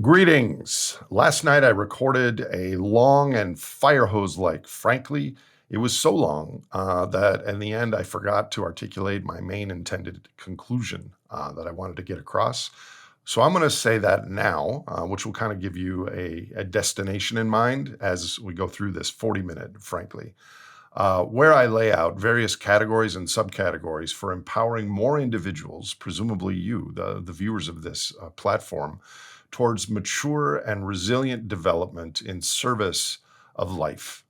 Greetings. Last night I recorded a long and fire hose-like. Frankly, it was so long that in the end I forgot to articulate my main intended conclusion that I wanted to get across. So I'm going to say that now, which will kind of give you a destination in mind as we go through this 40-minute, frankly, where I lay out various categories and subcategories for empowering more individuals, presumably you, the viewers of this platform, towards mature and resilient development in service of life.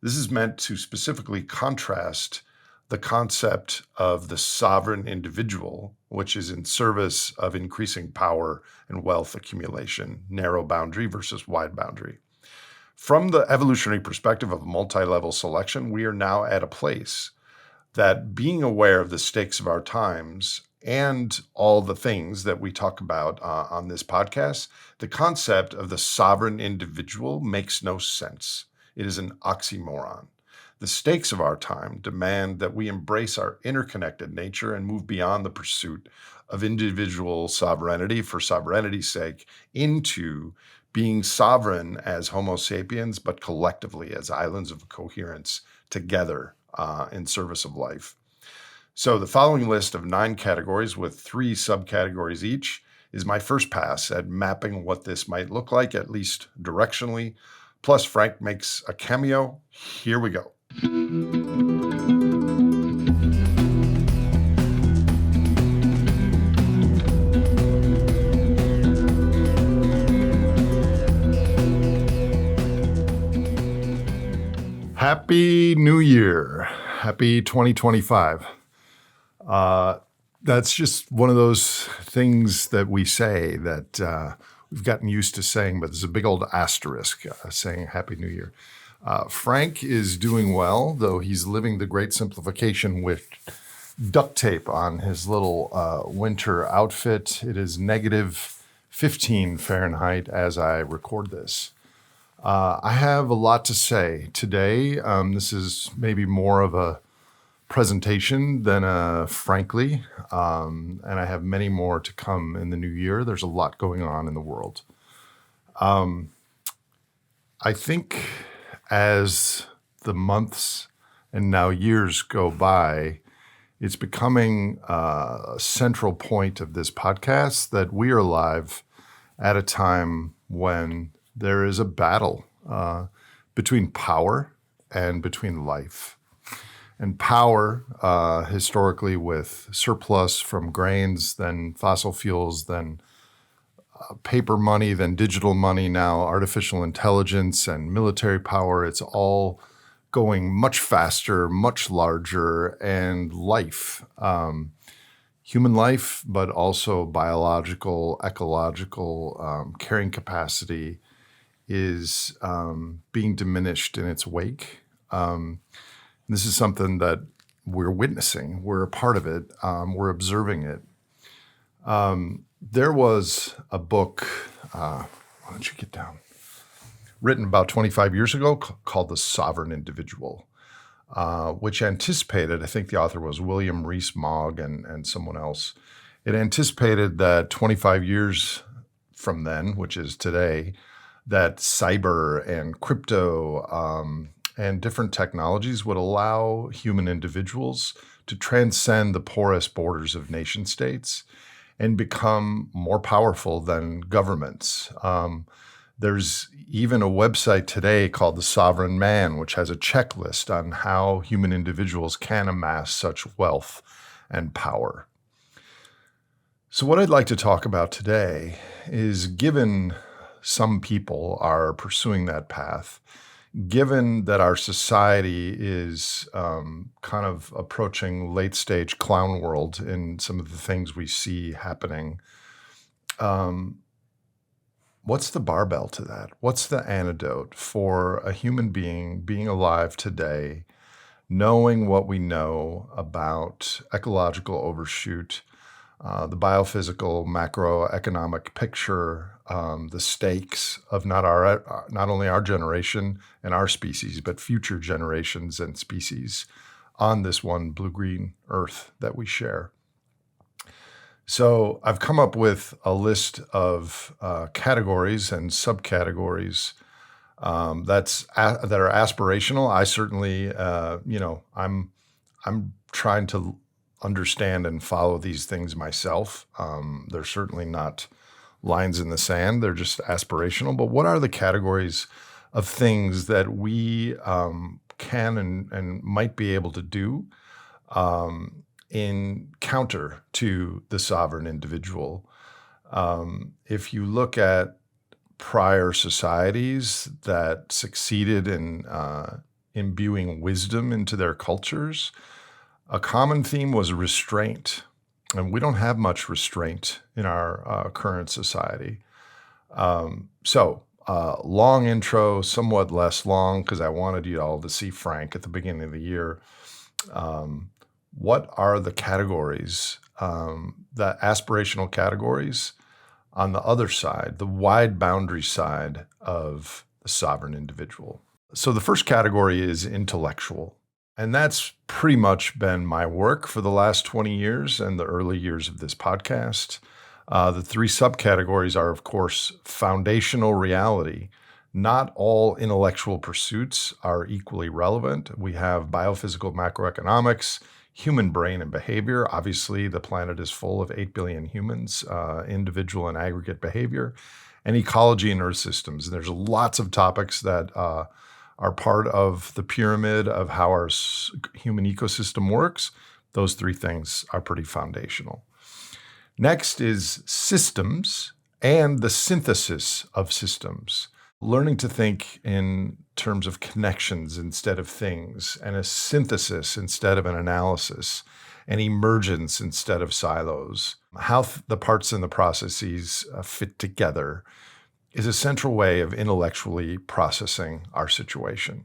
This is meant to specifically contrast the concept of the sovereign individual, which is in service of increasing power and wealth accumulation, narrow boundary versus wide boundary. From the evolutionary perspective of multi-level selection, we are now at a place that being aware of the stakes of our times and all the things that we talk about on this podcast, the concept of the sovereign individual makes no sense. It is an oxymoron. The stakes of our time demand that we embrace our interconnected nature and move beyond the pursuit of individual sovereignty for sovereignty's sake into being sovereign as homo sapiens, but collectively as islands of coherence together in service of life. So the following list of 9 categories with 3 subcategories each is my first pass at mapping what this might look like, at least directionally. Plus, Frank makes a cameo. Here we go. Happy New Year. Happy 2025. That's just one of those things that we say that we've gotten used to saying, but there's a big old asterisk saying Happy New Year. Frank is doing well, though he's living the great simplification with duct tape on his little winter outfit. It is negative 15 Fahrenheit as I record this. I have a lot to say today. This is maybe more of a presentation than frankly, and I have many more to come in the new year. There's a lot going on in the world. I think as the months and now years go by, it's becoming a central point of this podcast that we are live at a time when there is a battle between power and between life. And power, historically with surplus from grains, then fossil fuels, then paper money, then digital money, now artificial intelligence and military power. It's all going much faster, much larger, and life, human life, but also biological, ecological carrying capacity is being diminished in its wake. This is something that we're witnessing. We're a part of it. We're observing it. There was a book, why don't you get down, written about 25 years ago called The Sovereign Individual, which anticipated, I think the author was William Rees-Mogg and someone else. It anticipated that 25 years from then, which is today, that cyber and crypto and different technologies would allow human individuals to transcend the porous borders of nation states and become more powerful than governments. There's even a website today called The Sovereign Man, which has a checklist on how human individuals can amass such wealth and power. So what I'd like to talk about today is, given some people are pursuing that path, given that our society is kind of approaching late stage clown world in some of the things we see happening, what's the barbell to that? What's the antidote for a human being alive today, knowing what we know about ecological overshoot, the biophysical macroeconomic picture, the stakes of not only our generation and our species, but future generations and species on this one blue-green earth that we share. So I've come up with a list of categories and subcategories that are aspirational. I certainly, I'm trying to understand and follow these things myself. They're certainly not lines in the sand; they're just aspirational. But what are the categories of things that we can and might be able to do in counter to the sovereign individual? If you look at prior societies that succeeded in imbuing wisdom into their cultures, a common theme was restraint. And we don't have much restraint in our current society. Long intro, somewhat less long, because I wanted you all to see Frank at the beginning of the year. What are the categories, the aspirational categories on the other side, the wide boundary side of the sovereign individual? So the first category is intellectual. And that's pretty much been my work for the last 20 years and the early years of this podcast. The three subcategories are, of course, foundational reality. Not all intellectual pursuits are equally relevant. We have biophysical macroeconomics, human brain and behavior. Obviously, the planet is full of 8 billion humans, individual and aggregate behavior, and ecology and earth systems. And there's lots of topics that are part of the pyramid of how our human ecosystem works. Those three things are pretty foundational. Next is systems and the synthesis of systems. Learning to think in terms of connections instead of things, and a synthesis instead of an analysis, and emergence instead of silos. How the parts and the processes fit together is a central way of intellectually processing our situation.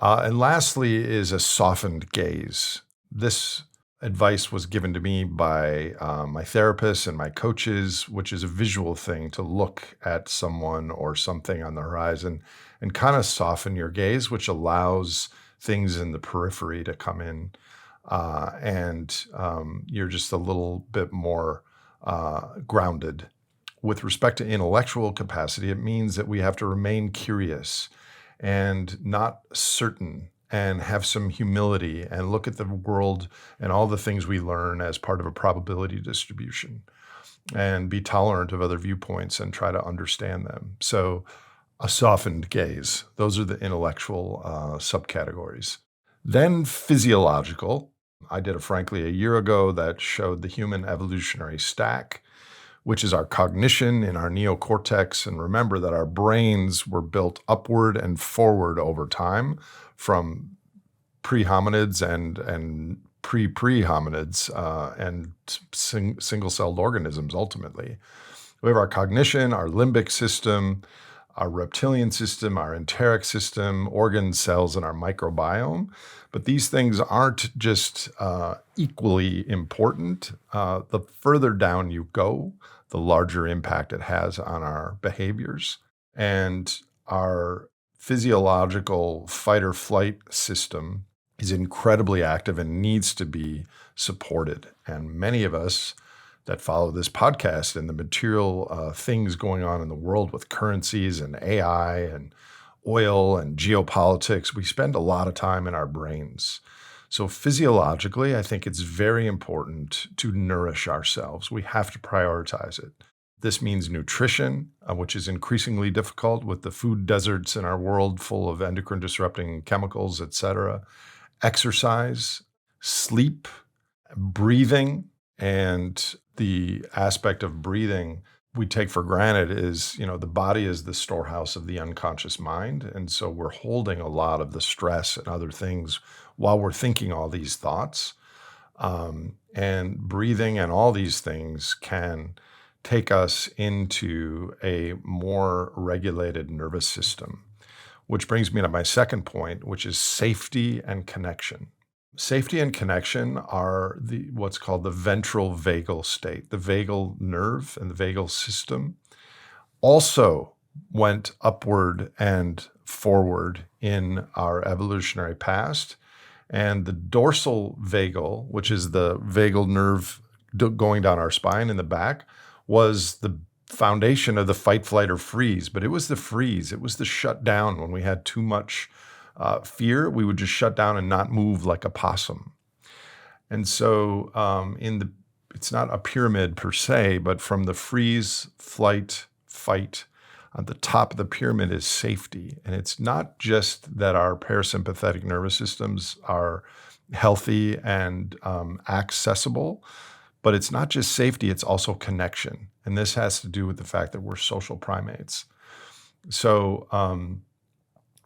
And lastly is a softened gaze. This advice was given to me by my therapists and my coaches, which is a visual thing to look at someone or something on the horizon and kind of soften your gaze, which allows things in the periphery to come in. And you're just a little bit more grounded. With respect to intellectual capacity, it means that we have to remain curious and not certain and have some humility and look at the world and all the things we learn as part of a probability distribution and be tolerant of other viewpoints and try to understand them. So a softened gaze, those are the intellectual subcategories. Then physiological. I did frankly a year ago that showed the human evolutionary stack, which is our cognition in our neocortex. And remember that our brains were built upward and forward over time from pre-hominids and pre-hominids and single-celled organisms ultimately. We have our cognition, our limbic system, our reptilian system, our enteric system, organ cells, and our microbiome. But these things aren't just equally important. The further down you go, the larger impact it has on our behaviors. And our physiological fight or flight system is incredibly active and needs to be supported. And many of us that follow this podcast and the material things going on in the world with currencies and AI and oil and geopolitics, we spend a lot of time in our brains. So physiologically, I think it's very important to nourish ourselves. We have to prioritize it. This means nutrition, which is increasingly difficult with the food deserts in our world full of endocrine disrupting chemicals, et cetera. Exercise, sleep, breathing, and the aspect of breathing we take for granted is, the body is the storehouse of the unconscious mind. And so we're holding a lot of the stress and other things while we're thinking all these thoughts. And breathing and all these things can take us into a more regulated nervous system, which brings me to my second point, which is safety and connection. Safety and connection are what's called the ventral vagal state. The vagal nerve and the vagal system also went upward and forward in our evolutionary past. And the dorsal vagal, which is the vagal nerve going down our spine in the back was the foundation of the fight, flight, or freeze. But it was the freeze. It was the shut down when we had too much fear. We would just shut down and not move like a possum. And so it's not a pyramid per se, but from the freeze, flight, fight, on the top of the pyramid is safety. And it's not just that our parasympathetic nervous systems are healthy and accessible, but it's not just safety, it's also connection. And this has to do with the fact that we're social primates. So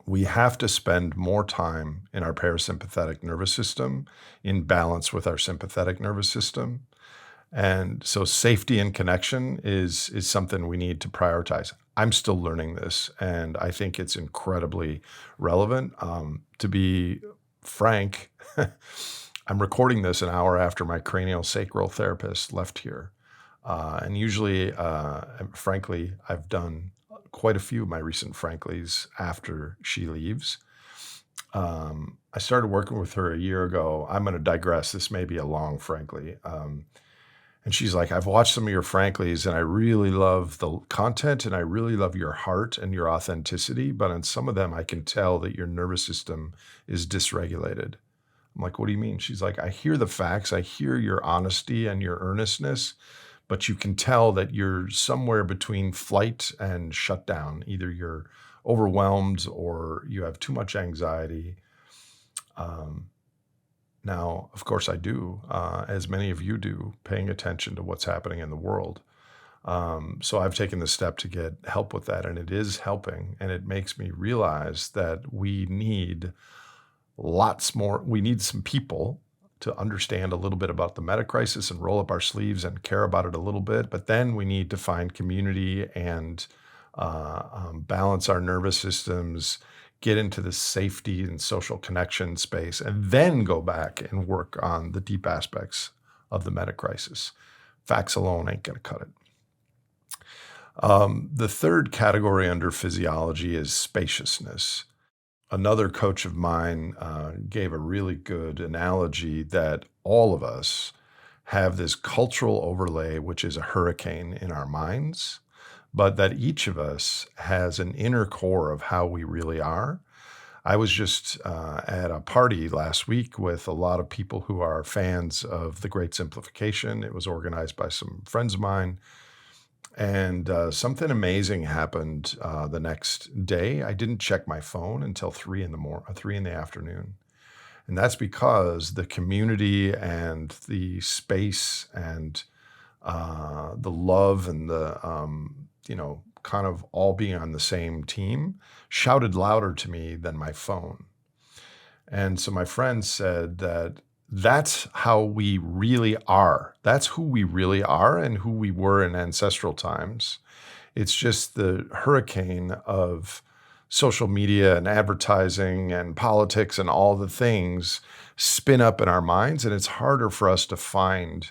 we have to spend more time in our parasympathetic nervous system in balance with our sympathetic nervous system. And so safety and connection is something we need to prioritize. I'm still learning this, and I think it's incredibly relevant. To be frank, I'm recording this an hour after my cranial sacral therapist left here. And usually, frankly, I've done quite a few of my recent franklies after she leaves. I started working with her a year ago. I'm going to digress. This may be a long frankly. And she's like, I've watched some of your Franklies and I really love the content and I really love your heart and your authenticity. But on some of them, I can tell that your nervous system is dysregulated. I'm like, what do you mean? She's like, I hear the facts. I hear your honesty and your earnestness, but you can tell that you're somewhere between flight and shutdown. Either you're overwhelmed or you have too much anxiety. Now, of course, I do, as many of you do, paying attention to what's happening in the world. So I've taken the step to get help with that, and it is helping. And it makes me realize that we need lots more. We need some people to understand a little bit about the meta crisis and roll up our sleeves and care about it a little bit. But then we need to find community and balance our nervous systems, get into the safety and social connection space, and then go back and work on the deep aspects of the meta crisis. Facts alone ain't going to cut it. The third category under physiology is spaciousness. Another coach of mine gave a really good analogy that all of us have this cultural overlay, which is a hurricane in our minds, but that each of us has an inner core of how we really are. I was just at a party last week with a lot of people who are fans of The Great Simplification. It was organized by some friends of mine. And something amazing happened the next day. I didn't check my phone until 3 in the afternoon. And that's because the community and the space and the love and the kind of all being on the same team shouted louder to me than my phone. And so my friend said that that's how we really are. That's who we really are and who we were in ancestral times. It's just the hurricane of social media and advertising and politics and all the things spin up in our minds. And it's harder for us to find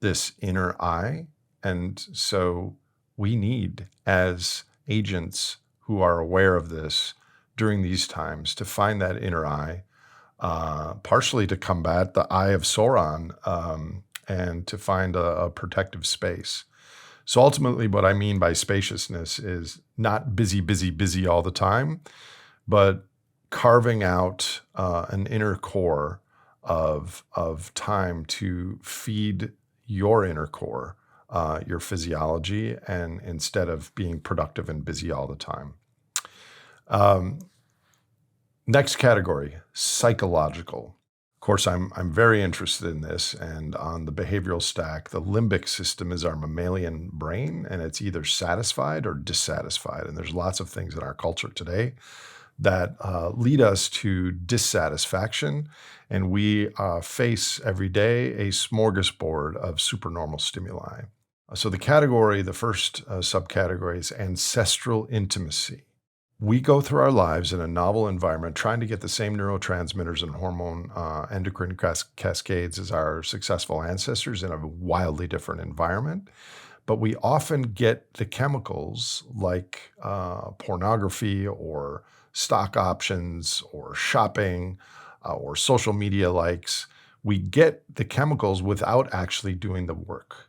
this inner eye. And so we need, as agents who are aware of this during these times, to find that inner eye, partially to combat the eye of Sauron, and to find a protective space. So ultimately, what I mean by spaciousness is not busy, busy, busy all the time, but carving out an inner core of time to feed your inner core, your physiology, and instead of being productive and busy all the time. Next category, psychological. Of course, I'm very interested in this, and on the behavioral stack, the limbic system is our mammalian brain, and it's either satisfied or dissatisfied. And there's lots of things in our culture today that lead us to dissatisfaction, and we face every day a smorgasbord of supernormal stimuli. So the first subcategory is ancestral intimacy. We go through our lives in a novel environment trying to get the same neurotransmitters and hormone endocrine cascades as our successful ancestors in a wildly different environment. But we often get the chemicals like pornography or stock options or shopping or social media likes. We get the chemicals without actually doing the work.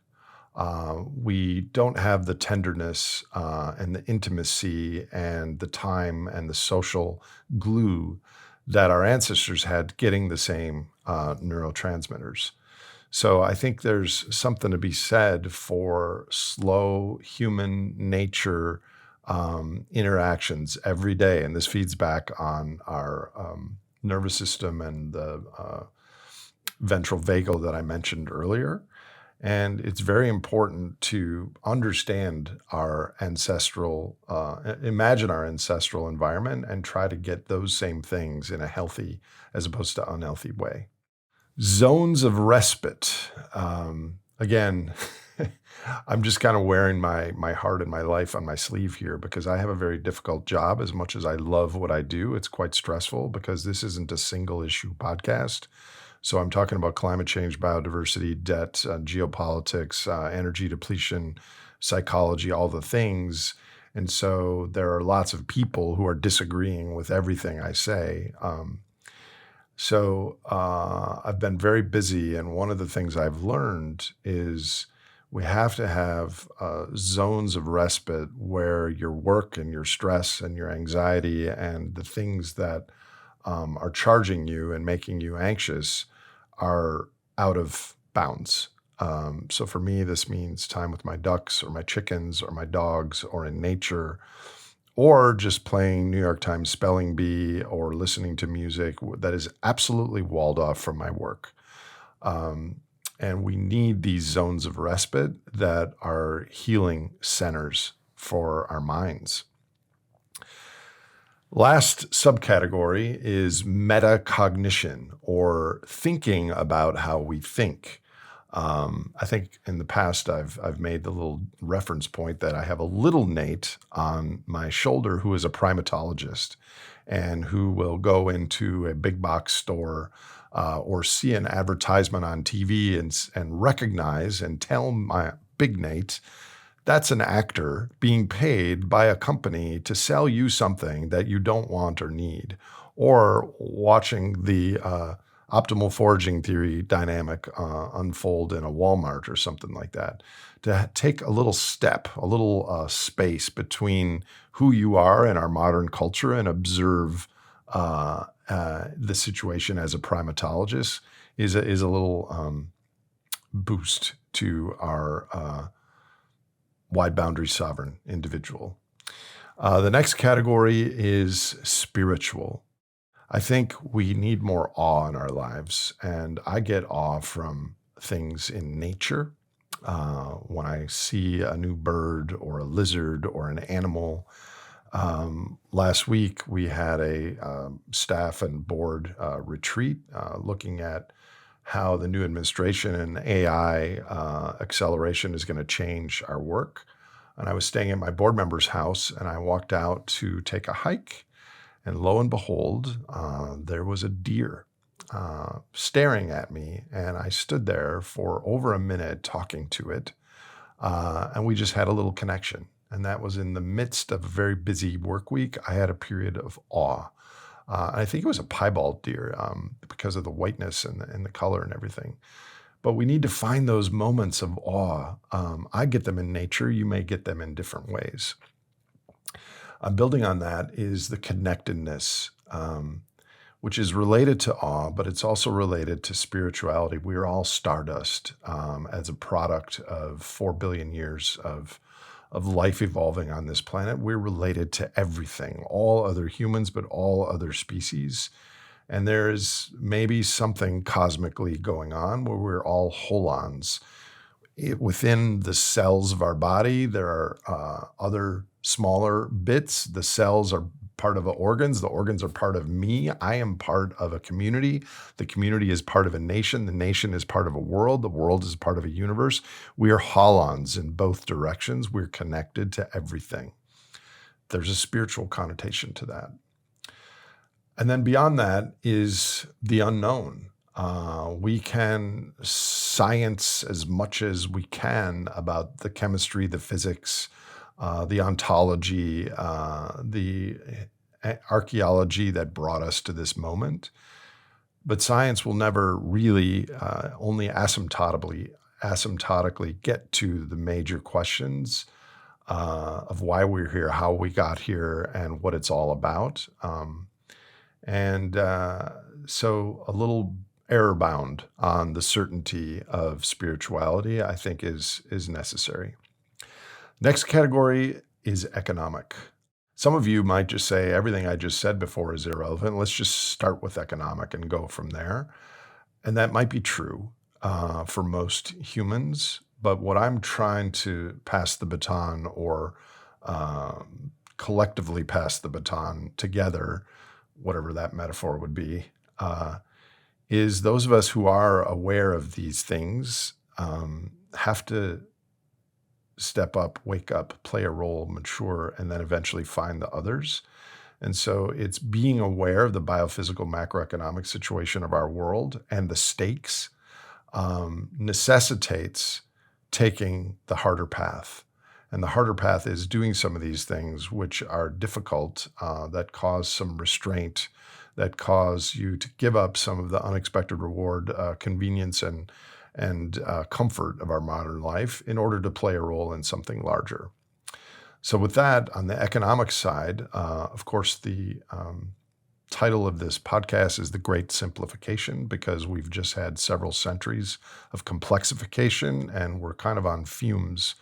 We don't have the tenderness and the intimacy and the time and the social glue that our ancestors had getting the same neurotransmitters. So I think there's something to be said for slow human nature interactions every day. And this feeds back on our nervous system and the ventral vagal that I mentioned earlier. And it's very important to understand our ancestral, imagine our ancestral environment and try to get those same things in a healthy as opposed to unhealthy way. Zones of respite. Again, I'm just kind of wearing my heart and my life on my sleeve here because I have a very difficult job. As much as I love what I do, it's quite stressful because this isn't a single issue podcast. So I'm talking about climate change, biodiversity, debt, geopolitics, energy depletion, psychology, all the things. And so there are lots of people who are disagreeing with everything I say. I've been very busy, and one of the things I've learned is we have to have zones of respite where your work and your stress and your anxiety and the things that are charging you and making you anxious are out of bounds. So for me, this means time with my ducks or my chickens or my dogs or in nature or just playing New York Times Spelling Bee or listening to music that is absolutely walled off from my work. And we need these zones of respite that are healing centers for our minds. Last subcategory is metacognition, or thinking about how we think. I think in the past I've made the little reference point that I have a little Nate on my shoulder who is a primatologist and who will go into a big box store or see an advertisement on TV and recognize and tell my big Nate that's an actor being paid by a company to sell you something that you don't want or need, or watching the optimal foraging theory dynamic unfold in a Walmart or something like that. To take a little step, a little space between who you are and our modern culture and observe the situation as a primatologist is a little boost to our wide boundary sovereign individual. The next category is spiritual. I think we need more awe in our lives, and I get awe from things in nature. When I see a new bird or a lizard or an animal. Last week, we had a staff and board retreat looking at how the new administration and AI acceleration is going to change our work. And I was staying at my board member's house, and I walked out to take a hike. And lo and behold, there was a deer staring at me. And I stood there for over a minute talking to it. And we just had a little connection. And that was in the midst of a very busy work week. I had a period of awe. I think it was a piebald deer because of the whiteness and the color and everything. But we need to find those moments of awe. I get them in nature. You may get them in different ways. Building on that is the connectedness, which is related to awe, but it's also related to spirituality. We are all stardust as a product of 4 billion years of life evolving on this planet. We're related to everything, all other humans, but all other species. And there's maybe something cosmically going on where we're all holons. Within the cells of our body, there are other smaller bits. The cells are part of the organs are part of me. I am part of a community. The community is part of a nation. The nation is part of a world. The world is part of a universe. We are holons in both directions. We're connected to everything. There's a spiritual connotation to that. And then beyond that is the unknown. We can science as much as we can about the chemistry, the physics, the ontology, the archaeology that brought us to this moment. But science will never really only asymptotically get to the major questions of why we're here, how we got here, and what it's all about. And so a little error bound on the certainty of spirituality, I think, is necessary. Next category is economic. Some of you might just say everything I just said before is irrelevant. Let's just start with economic and go from there. And that might be true for most humans. But what I'm trying to pass the baton or collectively pass the baton together, whatever that metaphor would be, is those of us who are aware of these things have to step up, wake up, play a role, mature, and then eventually find the others. And so it's being aware of the biophysical macroeconomic situation of our world and the stakes necessitates taking the harder path. And the harder path is doing some of these things which are difficult, that cause some restraint, that cause you to give up some of the unexpected reward, convenience, and comfort of our modern life in order to play a role in something larger. So with that, on the economic side, of course, the title of this podcast is The Great Simplification, because we've just had several centuries of complexification and we're kind of on fumes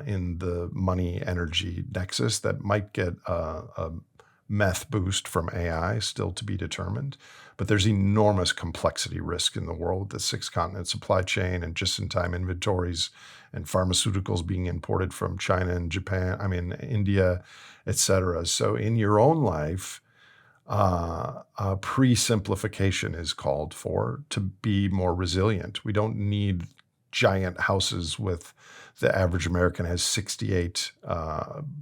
in the money energy nexus that might get a meth boost from AI, still to be determined. But there's enormous complexity risk in the world, the six-continent supply chain and just-in-time inventories and pharmaceuticals being imported from China and India, et cetera. So in your own life, pre-simplification is called for to be more resilient. We don't need giant houses with the average American has 68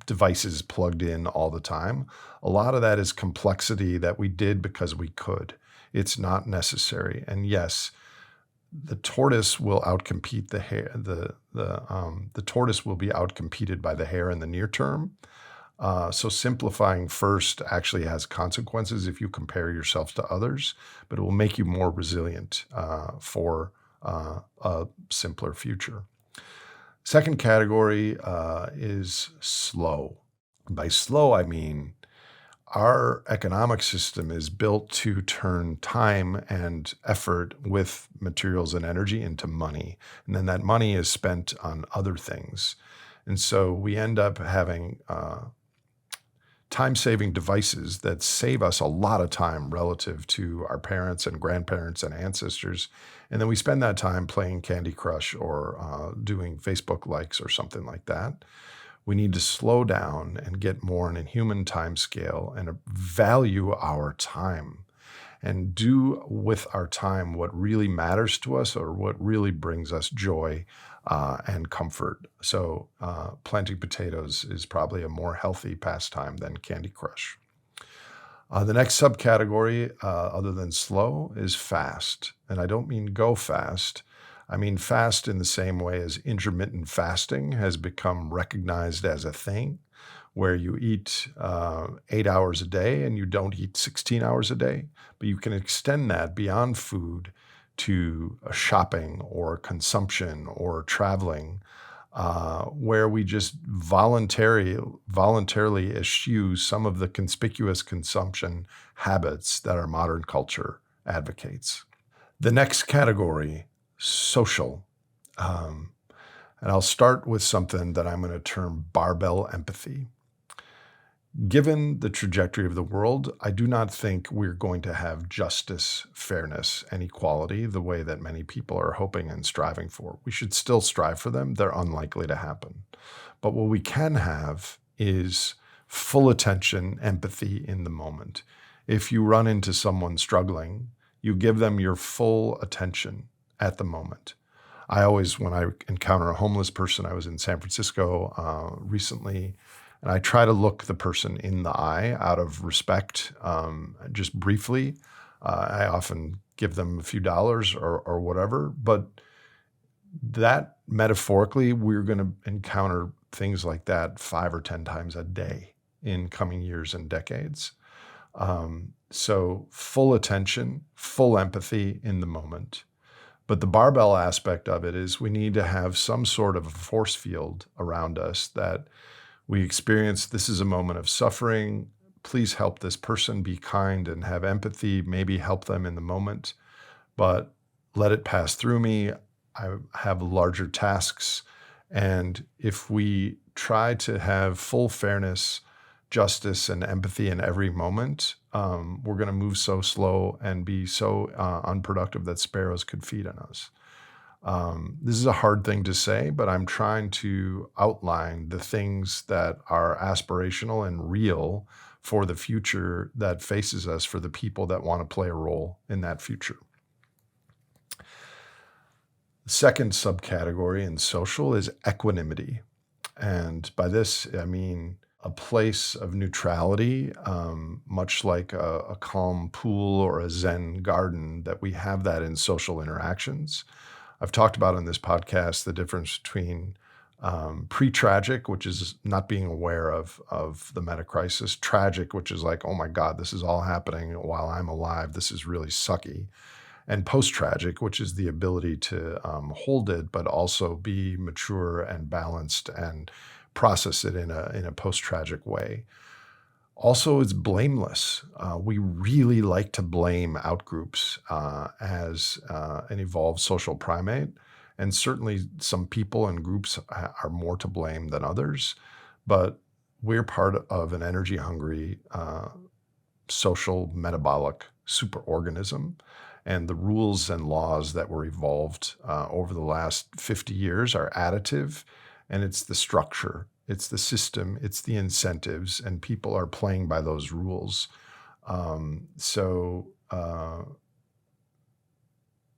devices plugged in all the time. A lot of that is complexity that we did because we could. It's not necessary. And yes, the tortoise will outcompete the hare. The tortoise will be outcompeted by the hare in the near term. So simplifying first actually has consequences if you compare yourself to others, but it will make you more resilient for a simpler future. Second category is slow. By slow, I mean our economic system is built to turn time and effort with materials and energy into money. And then that money is spent on other things. And so we end up having time-saving devices that save us a lot of time relative to our parents and grandparents and ancestors. And then we spend that time playing Candy Crush or doing Facebook likes or something like that. We need to slow down and get more in a human time scale and value our time and do with our time what really matters to us or what really brings us joy and comfort. So planting potatoes is probably a more healthy pastime than Candy Crush. The next subcategory, other than slow, is fast. And I don't mean go fast. I mean fast in the same way as intermittent fasting has become recognized as a thing, where you eat 8 hours a day and you don't eat 16 hours a day. But you can extend that beyond food to shopping or consumption or traveling, where we just voluntarily eschew some of the conspicuous consumption habits that our modern culture advocates. The next category, social. And I'll start with something that I'm going to term barbell empathy. Given the trajectory of the world, I do not think we're going to have justice, fairness, and equality the way that many people are hoping and striving for. We should still strive for them. They're unlikely to happen. But what we can have is full attention, empathy in the moment. If you run into someone struggling, you give them your full attention at the moment. I always, when I encounter a homeless person, I was in San Francisco recently, and I try to look the person in the eye out of respect, just briefly. I often give them a few dollars or whatever, but that metaphorically, we're going to encounter things like that 5 or 10 times a day in coming years and decades. So full attention, full empathy in the moment. But the barbell aspect of it is we need to have some sort of a force field around us that we experience. This is a moment of suffering. Please help this person, be kind and have empathy, maybe help them in the moment, but let it pass through me. I have larger tasks. And if we try to have full fairness, justice, and empathy in every moment, we're going to move so slow and be so unproductive that sparrows could feed on us. This is a hard thing to say, but I'm trying to outline the things that are aspirational and real for the future that faces us, for the people that want to play a role in that future. The second subcategory in social is equanimity. And by this, I mean a place of neutrality, much like a calm pool or a Zen garden, that we have that in social interactions. I've talked about on this podcast the difference between pre-tragic, which is not being aware of the meta crisis, tragic, which is like, oh my God, this is all happening while I'm alive. This is really sucky. And post-tragic, which is the ability to hold it, but also be mature and balanced and process it in a post-tragic way. Also, it's blameless. We really like to blame outgroups as an evolved social primate. And certainly some people and groups are more to blame than others. But we're part of an energy-hungry social metabolic superorganism. And the rules and laws that were evolved over the last 50 years are additive, and it's the structure, it's the system, it's the incentives, and people are playing by those rules. So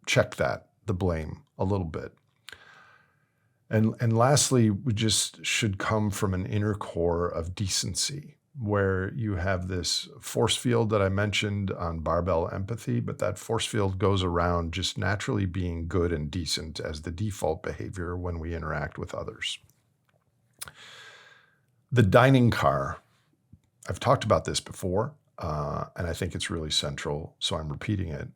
check the blame a little bit. And lastly, we just should come from an inner core of decency, where you have this force field that I mentioned on barbell empathy, but that force field goes around just naturally being good and decent as the default behavior when we interact with others. The dining car. I've talked about this before, and I think it's really central, so I'm repeating it.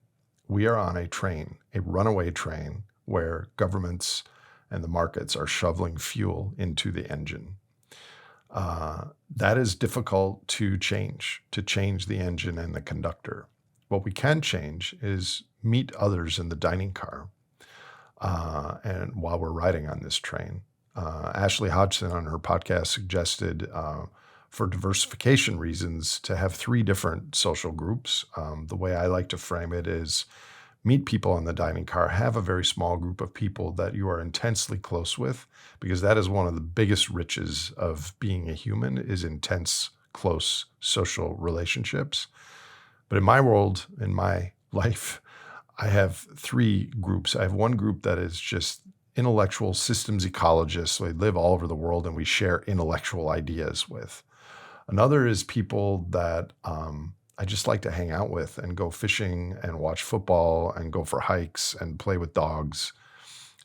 We are on a train, a runaway train, where governments and the markets are shoveling fuel into the engine. That is difficult to change the engine and the conductor. What we can change is meet others in the dining car, and while we're riding on this train. Ashley Hodgson on her podcast suggested for diversification reasons to have 3 different social groups. The way I like to frame it is meet people on the dining car, have a very small group of people that you are intensely close with, because that is one of the biggest riches of being a human, is intense, close social relationships. But in my world, in my life, I have 3 groups. I have one group that is just intellectual systems ecologists. So they live all over the world and we share intellectual ideas with. Another is people that I just like to hang out with and go fishing and watch football and go for hikes and play with dogs.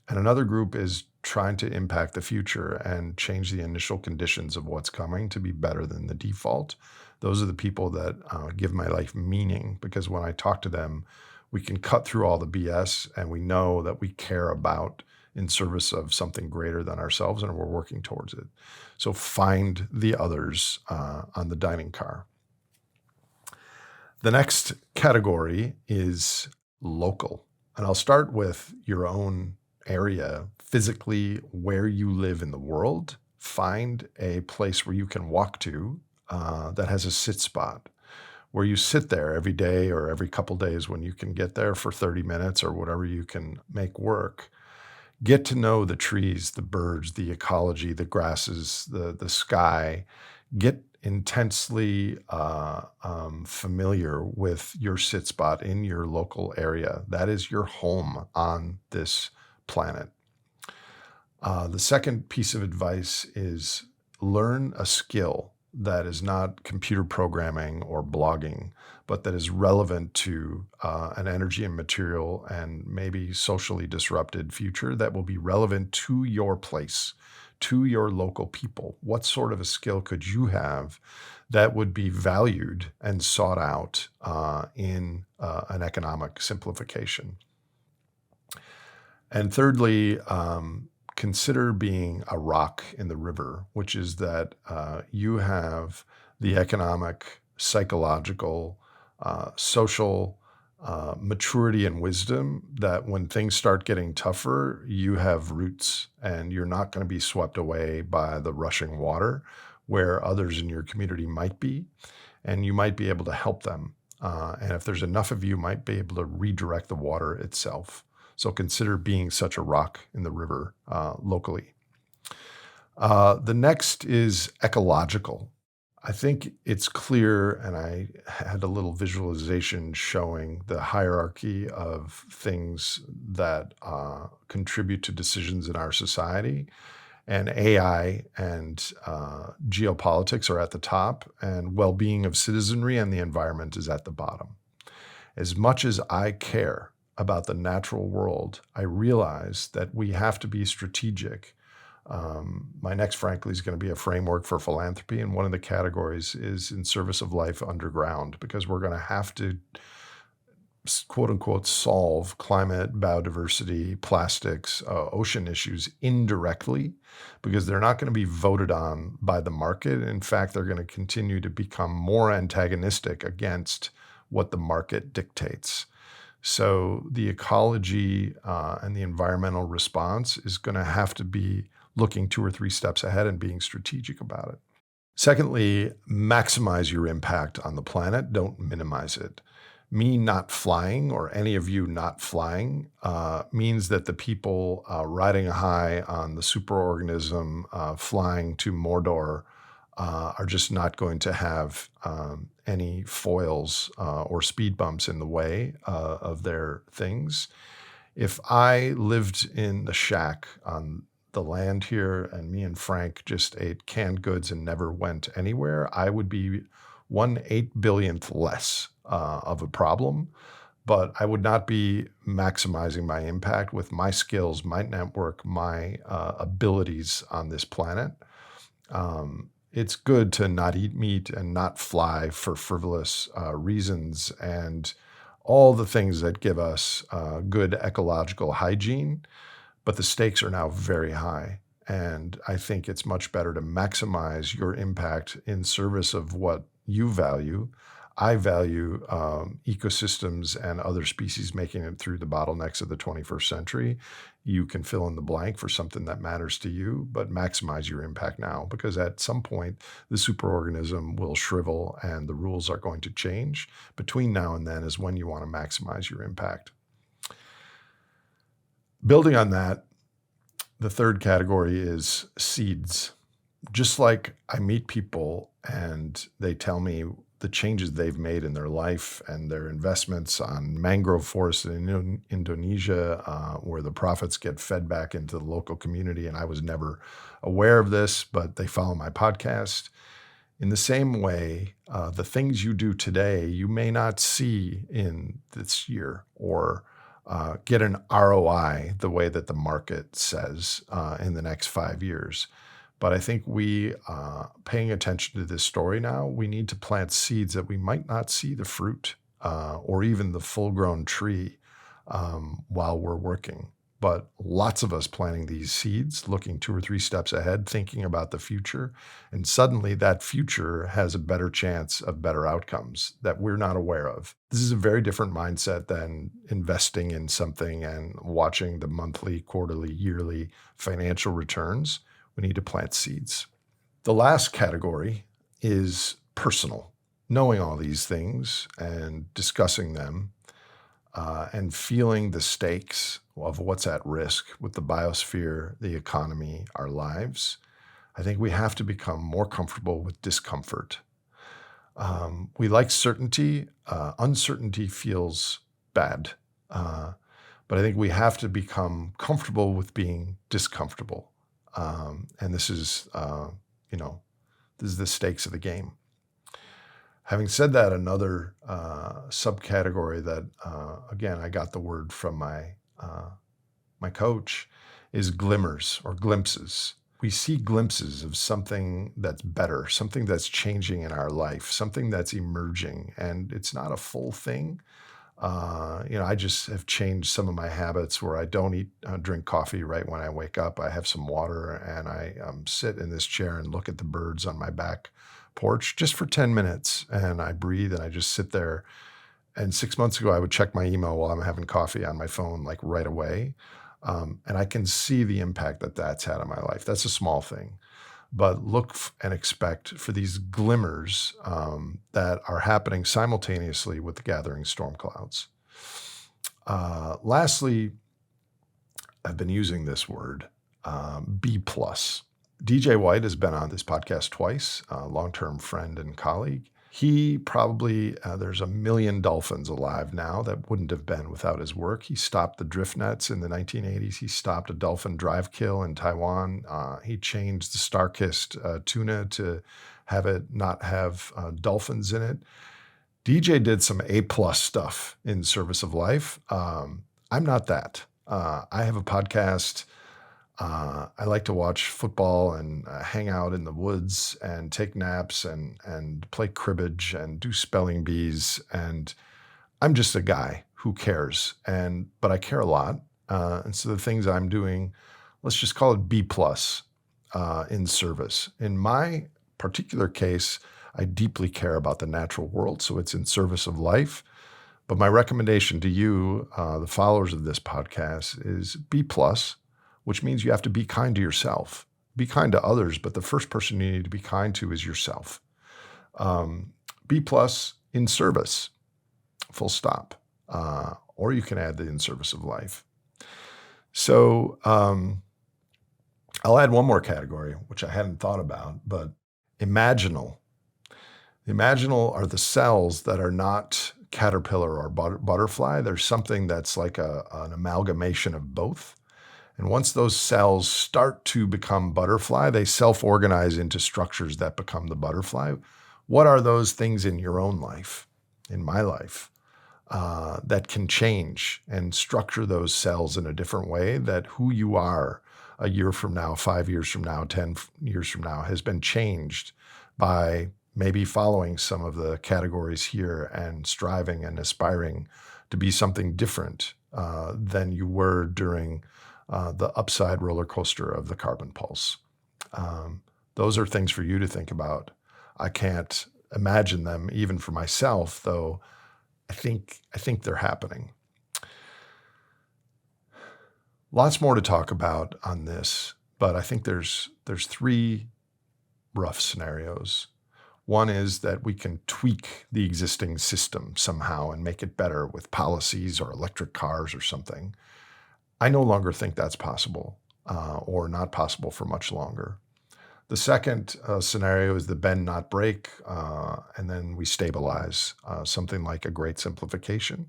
And another group is trying to impact the future and change the initial conditions of what's coming to be better than the default. Those are the people that give my life meaning, because when I talk to them, we can cut through all the BS and we know that we care about in service of something greater than ourselves, and we're working towards it. So find the others on the dining car. The next category is local. And I'll start with your own area, physically where you live in the world. Find a place where you can walk to that has a sit spot, where you sit there every day or every couple days when you can get there for 30 minutes or whatever you can make work. Get to know the trees, the birds, the ecology, the grasses, the sky. Get intensely familiar with your sit spot in your local area. That is your home on this planet. The second piece of advice is learn a skill that is not computer programming or blogging, but that is relevant to an energy and material and maybe socially disrupted future that will be relevant to your place, to your local people. What sort of a skill could you have that would be valued and sought out in an economic simplification? And thirdly, consider being a rock in the river, which is that you have the economic, psychological, social maturity and wisdom that when things start getting tougher, you have roots and you're not going to be swept away by the rushing water where others in your community might be, and you might be able to help them. And if there's enough of you, you might be able to redirect the water itself. So consider being such a rock in the river locally. The next is ecological. I think it's clear, and I had a little visualization showing the hierarchy of things that contribute to decisions in our society. And AI and geopolitics are at the top, and well being of citizenry and the environment is at the bottom. As much as I care about the natural world, I realize that we have to be strategic. My next, frankly, is going to be a framework for philanthropy, and one of the categories is in service of life underground, because we're going to have to, quote unquote, solve climate, biodiversity, plastics, ocean issues indirectly, because they're not going to be voted on by the market. In fact, they're going to continue to become more antagonistic against what the market dictates. So the ecology and the environmental response is going to have to be looking 2 or 3 steps ahead and being strategic about it. Secondly, maximize your impact on the planet. Don't minimize it. Me not flying, or any of you not flying, means that the people riding high on the superorganism flying to Mordor are just not going to have any foils or speed bumps in the way of their things. If I lived in the shack on the land here and me and Frank just ate canned goods and never went anywhere, I would be 1/8 billionth less of a problem. But I would not be maximizing my impact with my skills, my network, my abilities on this planet. It's good to not eat meat and not fly for frivolous reasons and all the things that give us good ecological hygiene. But the stakes are now very high. And I think it's much better to maximize your impact in service of what you value. I value ecosystems and other species making it through the bottlenecks of the 21st century. You can fill in the blank for something that matters to you, but maximize your impact now, because at some point the superorganism will shrivel and the rules are going to change. Between now and then is when you want to maximize your impact. Building on that, the third category is seeds. Just like I meet people and they tell me the changes they've made in their life and their investments on mangrove forests in Indonesia, where the profits get fed back into the local community. And I was never aware of this, but they follow my podcast. In the same way, the things you do today, you may not see in this year or get an ROI the way that the market says in the next 5 years. But I think we, paying attention to this story now, we need to plant seeds that we might not see the fruit or even the full-grown tree while we're working. But lots of us planting these seeds, looking 2 or 3 steps ahead, thinking about the future, and suddenly that future has a better chance of better outcomes that we're not aware of. This is a very different mindset than investing in something and watching the monthly, quarterly, yearly financial returns. We need to plant seeds. The last category is personal. Knowing all these things and discussing them and feeling the stakes of what's at risk with the biosphere, the economy, our lives, I think we have to become more comfortable with discomfort. We like certainty. Uncertainty feels bad. But I think we have to become comfortable with being discomfortable. And this is, this is the stakes of the game. Having said that, another subcategory that, again, I got the word from my coach is glimmers or glimpses. we see glimpses of something that's better, something that's changing in our life, something that's emerging, and it's not a full thing. I just have changed some of my habits where I don't drink coffee right when I wake up. I have some water and I sit in this chair and look at the birds on my back porch just for 10 minutes. And I breathe and I just sit there. And 6 months ago, I would check my email while I'm having coffee on my phone, like right away. And I can see the impact that that's had on my life. That's a small thing, but look and expect for these glimmers that are happening simultaneously with the gathering storm clouds. Lastly, I've been using this word, B plus. DJ White has been on this podcast twice, a long-term friend and colleague. He probably, there's a million dolphins alive now that wouldn't have been without his work. He stopped the drift nets in the 1980s. He stopped a dolphin drive kill in Taiwan. He changed the star-kissed tuna to have it not have dolphins in it. DJ did some A-plus stuff in service of life. I'm not that. I have a podcast. I like to watch football and hang out in the woods and take naps and play cribbage and do spelling bees. And I'm just a guy who cares. But I care a lot. And so the things I'm doing, let's just call it B plus in service. In my particular case, I deeply care about the natural world. So it's in service of life. But my recommendation to you, the followers of this podcast, is B plus, which means you have to be kind to yourself. Be kind to others, but the first person you need to be kind to is yourself. B plus in service, full stop. Or you can add the in service of life. So I'll add one more category, which I hadn't thought about, but imaginal. Imaginal are the cells that are not caterpillar or butterfly. There's something that's like an amalgamation of both. And once those cells start to become butterfly, they self-organize into structures that become the butterfly. What are those things in your own life, in my life, that can change and structure those cells in a different way, that who you are a year from now, 5 years from now, 10 years from now has been changed by maybe following some of the categories here and striving and aspiring to be something different than you were during the upside roller coaster of the carbon pulse. Those are things for you to think about. I can't imagine them even for myself, though I think they're happening. Lots more to talk about on this, but I think there's three rough scenarios. One is that we can tweak the existing system somehow and make it better with policies or electric cars or something. I no longer think that's possible or not possible for much longer. The second scenario is the bend, not break, and then we stabilize, something like a great simplification.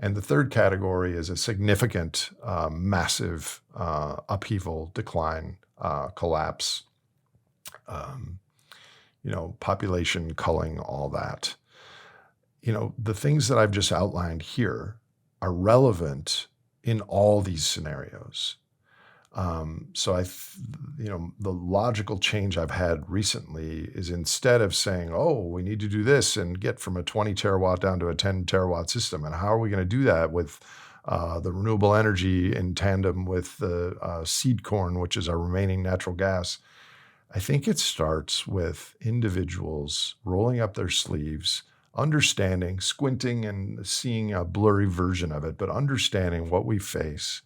And the third category is a significant, massive upheaval, decline, collapse, population culling, all that. The things that I've just outlined here are relevant in all these scenarios. So the logical change I've had recently is, instead of saying, oh, we need to do this and get from a 20 terawatt down to a 10 terawatt system, and how are we going to do that with the renewable energy in tandem with the seed corn, which is our remaining natural gas, I think it starts with individuals rolling up their sleeves, understanding, squinting and seeing a blurry version of it, but understanding what we face,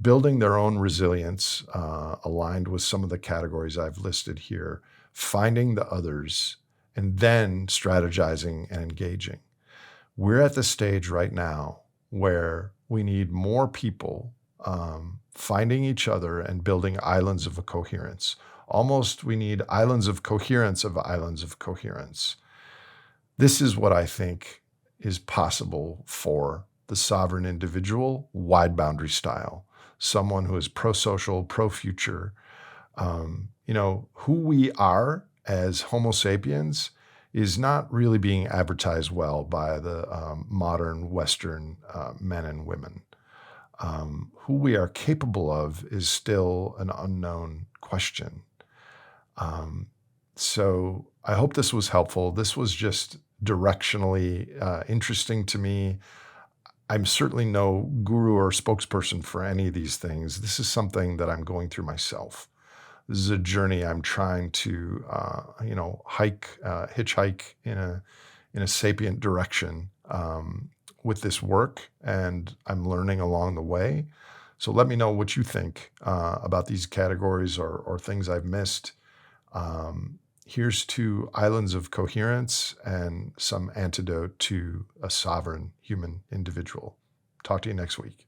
building their own resilience aligned with some of the categories I've listed here, finding the others, and then strategizing and engaging. We're at the stage right now where we need more people finding each other and building islands of coherence. Almost we need islands of coherence of islands of coherence. This is what I think is possible for the sovereign individual, wide boundary style. Someone who is pro-social, pro-future. Who we are as Homo sapiens is not really being advertised well by the modern Western men and women. Who we are capable of is still an unknown question. Um, so I hope this was helpful. This was just directionally interesting to me. I'm certainly no guru or spokesperson for any of these things. This is something that I'm going through myself. This is a journey I'm trying to, hitchhike in a sapient direction with this work, and I'm learning along the way. So let me know what you think about these categories or things I've missed. Here's to islands of coherence and some antidote to a sovereign human individual. Talk to you next week.